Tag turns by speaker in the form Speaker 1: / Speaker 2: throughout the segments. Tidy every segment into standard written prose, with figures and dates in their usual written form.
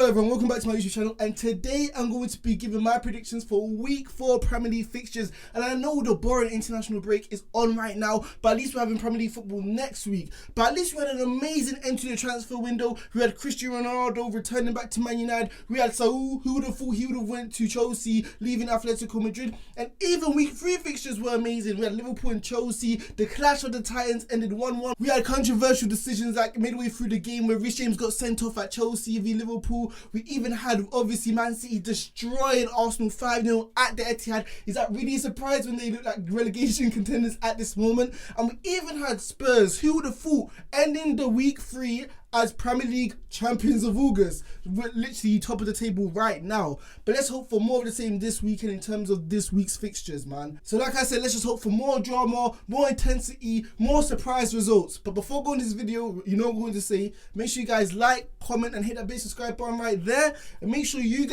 Speaker 1: Hello everyone, welcome back to my YouTube channel, and today I'm going to be giving my predictions for week 4 Premier League fixtures. And I know the boring international break is on right now, but at least we're having Premier League football next week. But at least we had an amazing end to the transfer window. We had Cristiano Ronaldo returning back to Man United. We had Saul, who would have thought he would have went to Chelsea, leaving Atletico Madrid. And even week 3 fixtures were amazing. We had Liverpool and Chelsea. The clash of the Titans ended 1-1. We had controversial decisions like midway through the game where Rich James got sent off at Chelsea v Liverpool. We even had obviously Man City destroying Arsenal 5-0 at the Etihad. Is that really a surprise when they look like relegation contenders at this moment? And we even had Spurs, who would have thought, ending the week 3 as Premier League champions of August. We're literally top of the table right now. But let's hope for more of the same this weekend in terms of this week's fixtures, man. So like I said, let's just hope for more drama, more intensity, more surprise results. But before going to this video, you know what I'm going to say. Make sure you guys like, comment, and hit that big subscribe button right there. And make sure you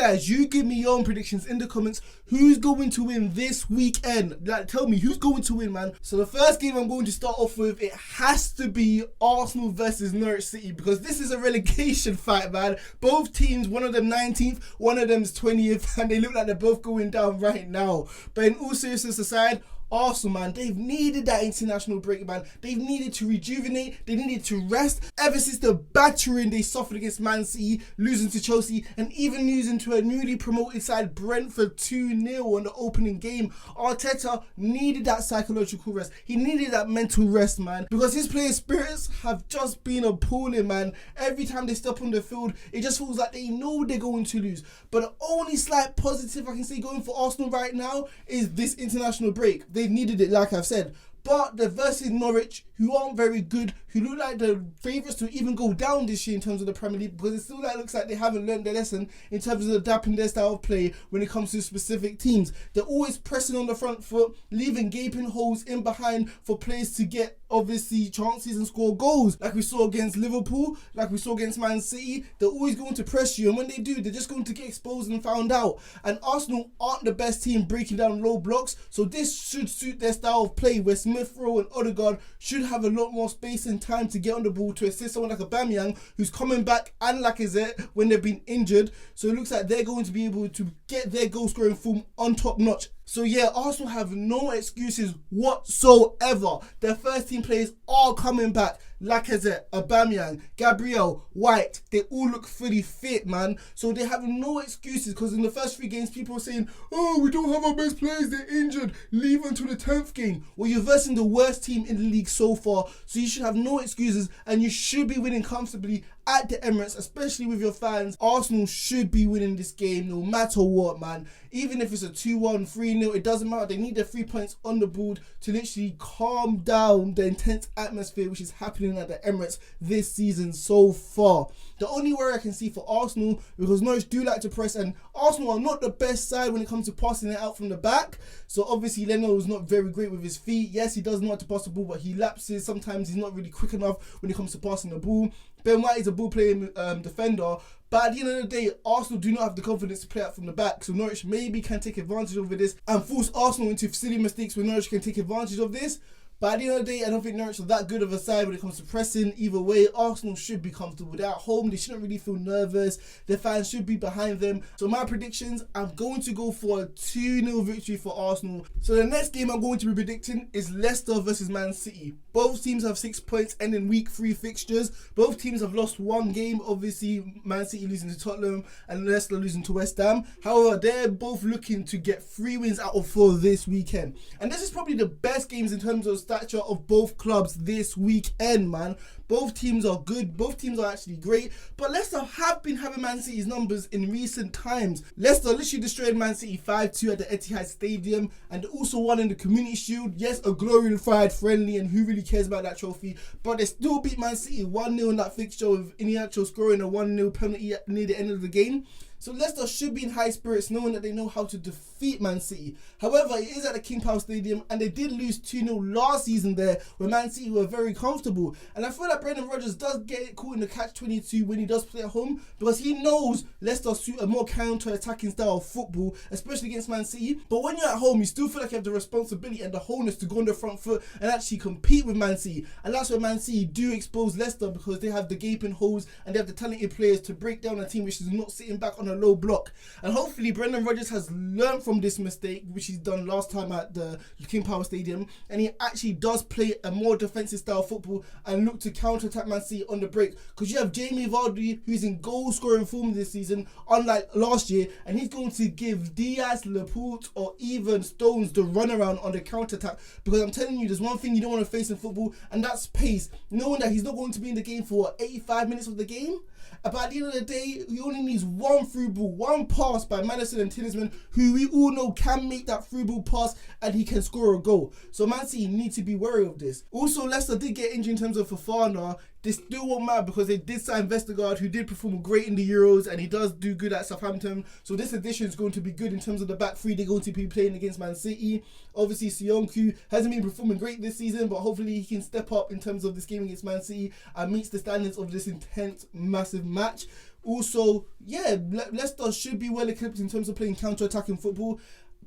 Speaker 1: give me your own predictions in the comments. Who's going to win this weekend? Like, tell me who's going to win, man. So the first game I'm going to start off with, it has to be Arsenal versus Norwich City, because this is a relegation fight, man. Both teams, one of them 19th, one of them's 20th, and they look like they're both going down right now. But in all seriousness aside, Arsenal, man, they've needed that international break, man. They've needed to rejuvenate. They needed to rest ever since the battering they suffered against Man City, losing to Chelsea, and even losing to a newly promoted side, Brentford, 2-0 on the opening game. Arteta needed that psychological rest. He needed that mental rest, man, because his player spirits have just been appalling, man. Every time they step on the field, it just feels like they know they're going to lose. But the only slight positive I can say going for Arsenal right now is this international break. They needed it, like I've said. But they're versus Norwich, who aren't very good, who look like the favourites to even go down this year in terms of the Premier League, because it still looks like they haven't learned their lesson in terms of adapting their style of play when it comes to specific teams. They're always pressing on the front foot, leaving gaping holes in behind for players to get obviously chances and score goals, like we saw against Liverpool, like we saw against Man City. They're always going to press you, and when they do, they're just going to get exposed and found out. And Arsenal aren't the best team breaking down low blocks, so this should suit their style of play, where Smith Rowe and Odegaard should have a lot more space and time to get on the ball to assist someone like Aubameyang, who's coming back, and Lacazette when they've been injured. So it looks like they're going to be able to get their goal scoring form on top notch. So yeah, Arsenal have no excuses whatsoever. Their first team players are coming back. Lacazette, Aubameyang, Gabriel, White, they all look fully fit, man. So they have no excuses, because in the first 3 games, people were saying, oh, we don't have our best players, they're injured, leave until the 10th game. Well, you're versing the worst team in the league so far, so you should have no excuses, and you should be winning comfortably at the Emirates, especially with your fans. Arsenal should be winning this game no matter what, man. Even if it's a 2-1, 3-0, it doesn't matter. They need their 3 points on the board to literally calm down the intense atmosphere which is happening at the Emirates this season so far. The only worry I can see for Arsenal, because Norwich do like to press, and Arsenal are not the best side when it comes to passing it out from the back. So obviously Leno is not very great with his feet. Yes, he does know how to pass the ball, but he lapses. Sometimes he's not really quick enough when it comes to passing the ball. Ben White is a ball-playing defender, but at the end of the day, Arsenal do not have the confidence to play out from the back. So Norwich maybe can take advantage of this and force Arsenal into silly mistakes where Norwich can take advantage of this. But at the end of the day, I don't think Norwich are that good of a side when it comes to pressing. Either way, Arsenal should be comfortable. They're at home. They shouldn't really feel nervous. Their fans should be behind them. So my predictions, I'm going to go for a 2-0 victory for Arsenal. So the next game I'm going to be predicting is Leicester versus Man City. Both teams have 6 points ending week 3 fixtures. Both teams have lost 1 game. Obviously, Man City losing to Tottenham and Leicester losing to West Ham. However, they're both looking to get 3 wins out of 4 this weekend. And this is probably the best games in terms of stature of both clubs this weekend, man. Both teams are good. Both teams are actually great. But Leicester have been having Man City's numbers in recent times. Leicester literally destroyed Man City 5-2 at the Etihad Stadium, and also won in the Community Shield. Yes, a glorified friendly, and who really cares about that trophy? But they still beat Man City 1-0 in that fixture, with Iniacho scoring a 1-0 penalty near the end of the game. So Leicester should be in high spirits knowing that they know how to defeat Man City. However, it is at the King Power Stadium and they did lose 2-0 last season there where Man City were very comfortable. And I feel like Brendan Rodgers does get caught in the catch-22 when he does play at home because he knows Leicester suit a more counter-attacking style of football, especially against Man City. But when you're at home, you still feel like you have the responsibility and the wholeness to go on the front foot and actually compete with Man City. And that's where Man City do expose Leicester because they have the gaping holes and they have the talented players to break down a team which is not sitting back on a low block. And hopefully Brendan Rodgers has learned from this mistake which he's done last time at the King Power Stadium, and he actually does play a more defensive style of football and look to counter-attack Man City on the break, because you have Jamie Vardy who's in goal scoring form this season unlike last year, and he's going to give Diaz, Laporte or even Stones the runaround on the counter-attack, because I'm telling you there's one thing you don't want to face in football and that's pace, knowing that he's not going to be in the game for 85 minutes of the game. But at the end of the day, he only needs one through ball, one pass by Maddison and Tielemans, who we all know can make that through ball pass and he can score a goal. So Man City need to be wary of this. Also, Leicester did get injured in terms of Fofana. This still won't matter because they did sign Vestergaard, who did perform great in the Euros and he does do good at Southampton. So this addition is going to be good in terms of the back three they're going to be playing against Man City. Obviously, Sionku hasn't been performing great this season, but hopefully he can step up in terms of this game against Man City and meets the standards of this intense, massive match. Also, yeah, Leicester should be well equipped in terms of playing counter-attacking football.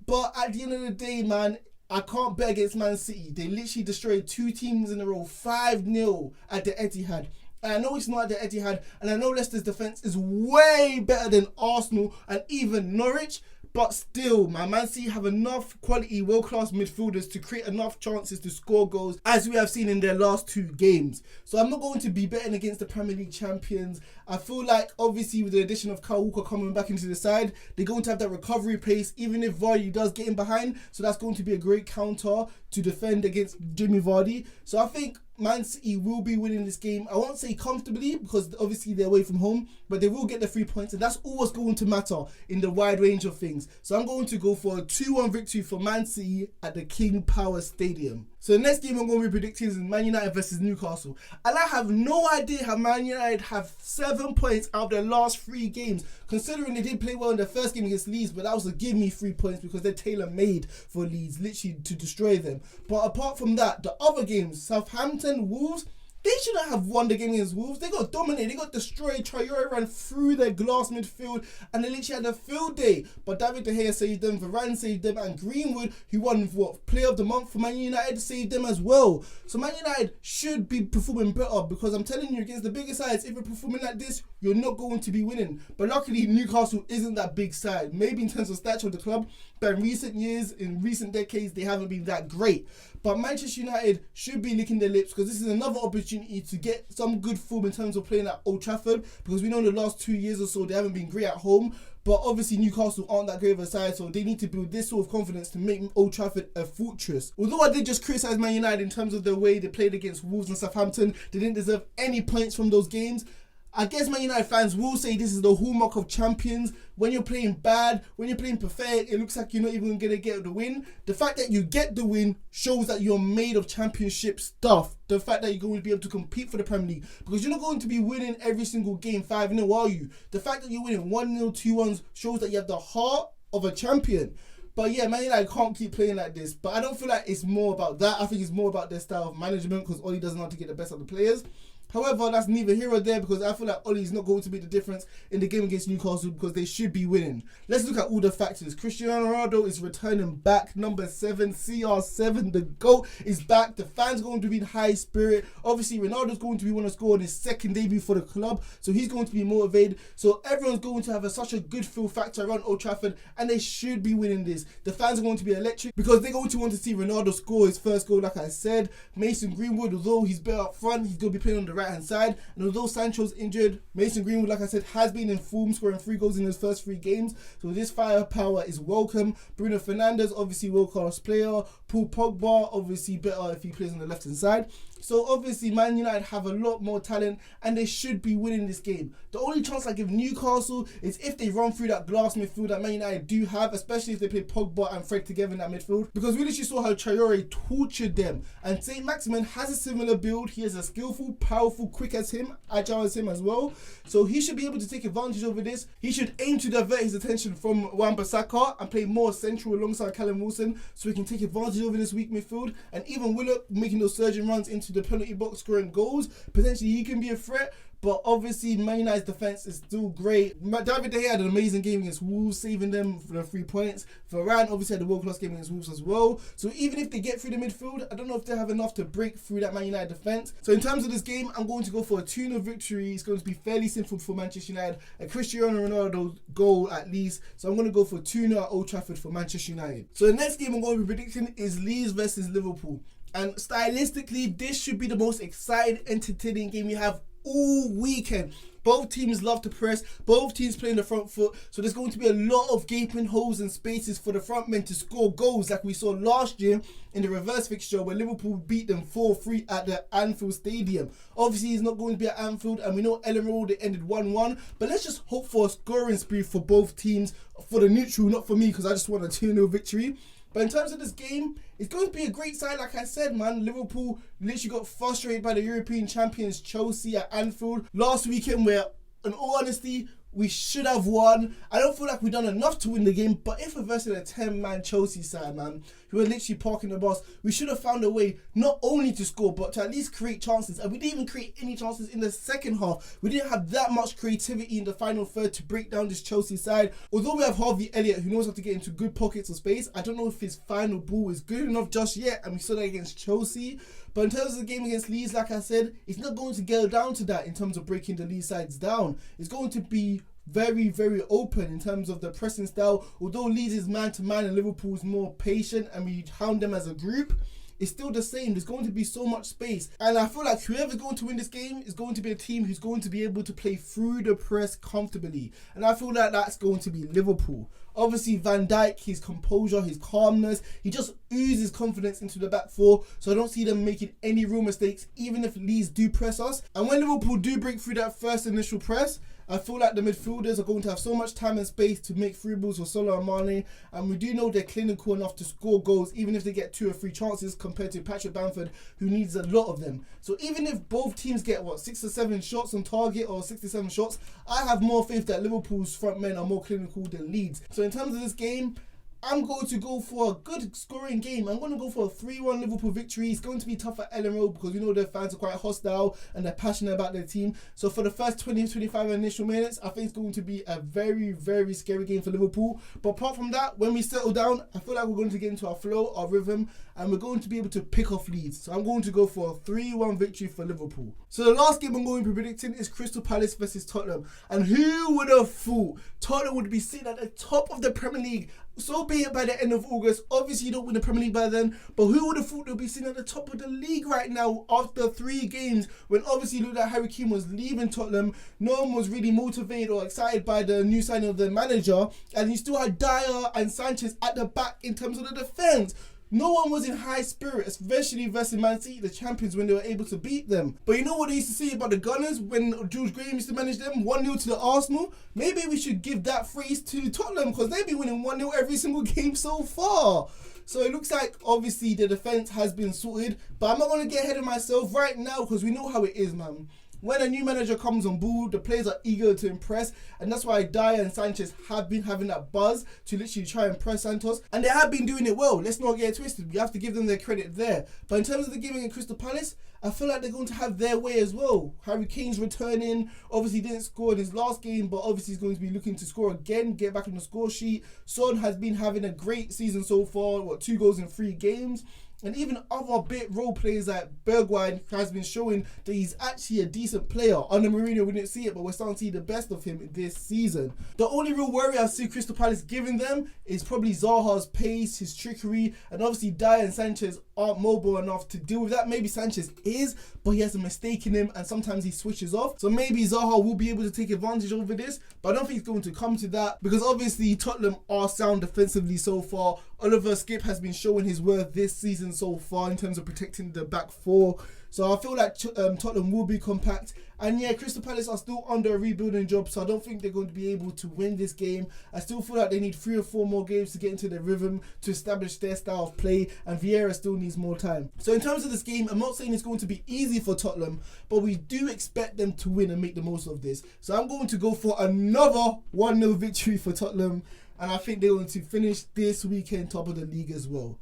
Speaker 1: But at the end of the day, man, I can't bet against Man City. They literally destroyed two teams in a row, 5-0 at the Etihad. And I know it's not at the Etihad, and I know Leicester's defence is way better than Arsenal and even Norwich. But still, Man City have enough quality, world-class midfielders to create enough chances to score goals, as we have seen in their last two games. So I'm not going to be betting against the Premier League champions. I feel like, obviously, with the addition of Kyle Walker coming back into the side, they're going to have that recovery pace, even if Vardy does get in behind. So that's going to be a great counter to defend against Jamie Vardy. So I think Man City will be winning this game. I won't say comfortably because obviously they're away from home, but they will get the 3 points, and that's all what's going to matter in the wide range of things. So I'm going to go for a 2-1 victory for Man City at the King Power Stadium. So the next game I'm going to be predicting is Man United versus Newcastle. And I have no idea how Man United have 7 points out of their last 3 games, considering they did play well in their first game against Leeds, but that was to give me 3 points because they're tailor-made for Leeds, literally to destroy them. But apart from that, the other games, Southampton, Wolves, they shouldn't have won the game against Wolves. They got dominated. They got destroyed. Traore ran through their glass midfield and they literally had a field day. But David De Gea saved them, Varane saved them, and Greenwood, who won Player of the Month for Man United, saved them as well. So Man United should be performing better, because I'm telling you, against the bigger sides, if you're performing like this, you're not going to be winning. But luckily, Newcastle isn't that big side. Maybe in terms of stature of the club, but in recent years, in recent decades, they haven't been that great. But Manchester United should be licking their lips, because this is another opportunity to get some good form in terms of playing at Old Trafford, because we know in the last 2 years or so they haven't been great at home. But obviously Newcastle aren't that great of a side, so they need to build this sort of confidence to make Old Trafford a fortress. Although I did just criticise Man United in terms of the way they played against Wolves and Southampton, they didn't deserve any points from those games. I guess Man United fans will say this is the hallmark of champions. When you're playing bad, when you're playing pathetic, it looks like you're not even going to get the win. The fact that you get the win shows that you're made of championship stuff. The fact that you're going to be able to compete for the Premier League, because you're not going to be winning every single game 5-0, are you? The fact that you're winning 1-0, 2-1 shows that you have the heart of a champion. But yeah, Man United can't keep playing like this. But I don't feel like it's more about that. I think it's more about their style of management, because Oli doesn't know how to get the best out of the players. However, that's neither here or there, because I feel like Oli is not going to make the difference in the game against Newcastle, because they should be winning. Let's look at all the factors. Cristiano Ronaldo is returning back. Number 7, CR7, the GOAT, is back. The fans are going to be in high spirit. Obviously, Ronaldo's going to be want to score on his second debut for the club, so he's going to be motivated. So everyone's going to have such a good feel factor around Old Trafford, and they should be winning this. The fans are going to be electric, because they're going to want to see Ronaldo score his first goal, like I said. Mason Greenwood, although he's better up front, he's going to be playing on the right hand side, and although Sancho's injured, Mason Greenwood, like I said, has been in form, scoring 3 goals in his first 3 games, so this firepower is welcome. Bruno Fernandes, obviously world class player. Paul Pogba, obviously better if he plays on the left hand side. So obviously Man United have a lot more talent and they should be winning this game. The only chance I give Newcastle is if they run through that glass midfield that Man United do have, especially if they play Pogba and Fred together in that midfield, because we literally saw how Traore tortured them. And St. Maximin has a similar build. He is as skillful, powerful, quick as him, agile as him as well. So he should be able to take advantage over this. He should aim to divert his attention from Wan-Bissaka and play more central alongside Callum Wilson so he can take advantage over this weak midfield. And even Willock making those surging runs into the penalty box, scoring goals, potentially he can be a threat. But obviously Man United's defence is still great. David De Gea had an amazing game against Wolves, saving them for the 3 points. Varane obviously had a world-class game against Wolves as well. So even if they get through the midfield, I don't know if they have enough to break through that Man United defence. So in terms of this game, I'm going to go for a 2-0 victory. It's going to be fairly simple for Manchester United. A Cristiano Ronaldo goal at least. So I'm going to go for 2-0 at Old Trafford for Manchester United. So the next game I'm going to be predicting is Leeds versus Liverpool. And stylistically, this should be the most exciting, entertaining game we have all weekend. Both teams love to press, both teams play in the front foot, so there's going to be a lot of gaping holes and spaces for the front men to score goals like we saw last year in the reverse fixture where Liverpool beat them 4-3 at the Anfield Stadium. Obviously it's not going to be at Anfield and we know Ellen Road it ended 1-1, but let's just hope for a scoring spree for both teams, for the neutral, not for me because I just want a 2-0 victory. But in terms of this game, it's going to be a great side, like I said, man. Liverpool literally got frustrated by the European champions Chelsea at Anfield last weekend where, in all honesty, we should have won. I don't feel like we've done enough to win the game, but if we're versus a 10-man Chelsea side, man, who are literally parking the bus, we should have found a way not only to score, but to at least create chances. And we didn't even create any chances in the second half. We didn't have that much creativity in the final third to break down this Chelsea side. Although we have Harvey Elliott, who knows how to get into good pockets of space, I don't know if his final ball is good enough just yet, and we saw that against Chelsea. But in terms of the game against Leeds, like I said, it's not going to get down to that in terms of breaking the Leeds sides down. It's going to be very, very open in terms of the pressing style. Although Leeds is man-to-man and Liverpool is more patient and we hound them as a group, it's still the same. There's going to be so much space. And I feel like whoever's going to win this game is going to be a team who's going to be able to play through the press comfortably. And I feel like that's going to be Liverpool. Obviously, Van Dijk, his composure, his calmness, he just oozes confidence into the back four. So I don't see them making any real mistakes, even if Leeds do press us. And when Liverpool do break through that first initial press, I feel like the midfielders are going to have so much time and space to make through balls for Salah and Mane, and we do know they're clinical enough to score goals even if they get 2 or 3 chances compared to Patrick Bamford, who needs a lot of them. So even if both teams get 6 or 7 shots on target or 67 shots, I have more faith that Liverpool's front men are more clinical than Leeds. So in terms of this game, I'm going to go for a good scoring game. I'm going to go for a 3-1 Liverpool victory. It's going to be tough at Ellen Road because we know their fans are quite hostile and they're passionate about their team. So for the first 20-25 initial minutes, I think it's going to be a very, very scary game for Liverpool. But apart from that, when we settle down, I feel like we're going to get into our flow, our rhythm, and we're going to be able to pick off Leeds. So I'm going to go for a 3-1 victory for Liverpool. So the last game I'm going to be predicting is Crystal Palace versus Tottenham. And who would have thought Tottenham would be sitting at the top of the Premier League? So be it by the end of August. Obviously, you don't win the Premier League by then, but who would have thought they'll be sitting at the top of the league right now after 3 games when obviously it looked like Harry Kane was leaving Tottenham. No one was really motivated or excited by the new signing of the manager, and you still had Dyer and Sanchez at the back in terms of the defence. No one was in high spirit, especially versus Man City, the champions, when they were able to beat them. But you know what they used to say about the Gunners when George Graham used to manage them? 1-0 to the Arsenal. Maybe we should give that phrase to Tottenham because they've been winning 1-0 every single game so far. So it looks like obviously the defence has been sorted. But I'm not going to get ahead of myself right now because we know how it is, man. When a new manager comes on board, the players are eager to impress, and that's why Dyer and Sanchez have been having that buzz to literally try and press Santos, and they have been doing it well. Let's not get it twisted. We have to give them their credit there. But in terms of the game against Crystal Palace, I feel like they're going to have their way as well. Harry Kane's returning. Obviously didn't score in his last game, but obviously he's going to be looking to score again, get back on the score sheet. Son has been having a great season so far. 2 goals in 3 games. And even other bit role players like Bergwijn has been showing that he's actually a decent player. Under Mourinho, we didn't see it, but we're starting to see the best of him this season. The only real worry I see Crystal Palace giving them is probably Zaha's pace, his trickery, and obviously Dyer and Sanchez aren't mobile enough to deal with that. Maybe Sanchez is, but he has a mistake in him and sometimes he switches off. So maybe Zaha will be able to take advantage over this, but I don't think it's going to come to that because obviously Tottenham are sound defensively so far. Oliver Skip has been showing his worth this season so far in terms of protecting the back four. So I feel like Tottenham will be compact. And yeah, Crystal Palace are still under a rebuilding job, so I don't think they're going to be able to win this game. I still feel like they need 3 or 4 more games to get into their rhythm, to establish their style of play, and Vieira still needs more time. So in terms of this game, I'm not saying it's going to be easy for Tottenham, but we do expect them to win and make the most of this. So I'm going to go for another 1-0 victory for Tottenham, and I think they're going to finish this weekend top of the league as well.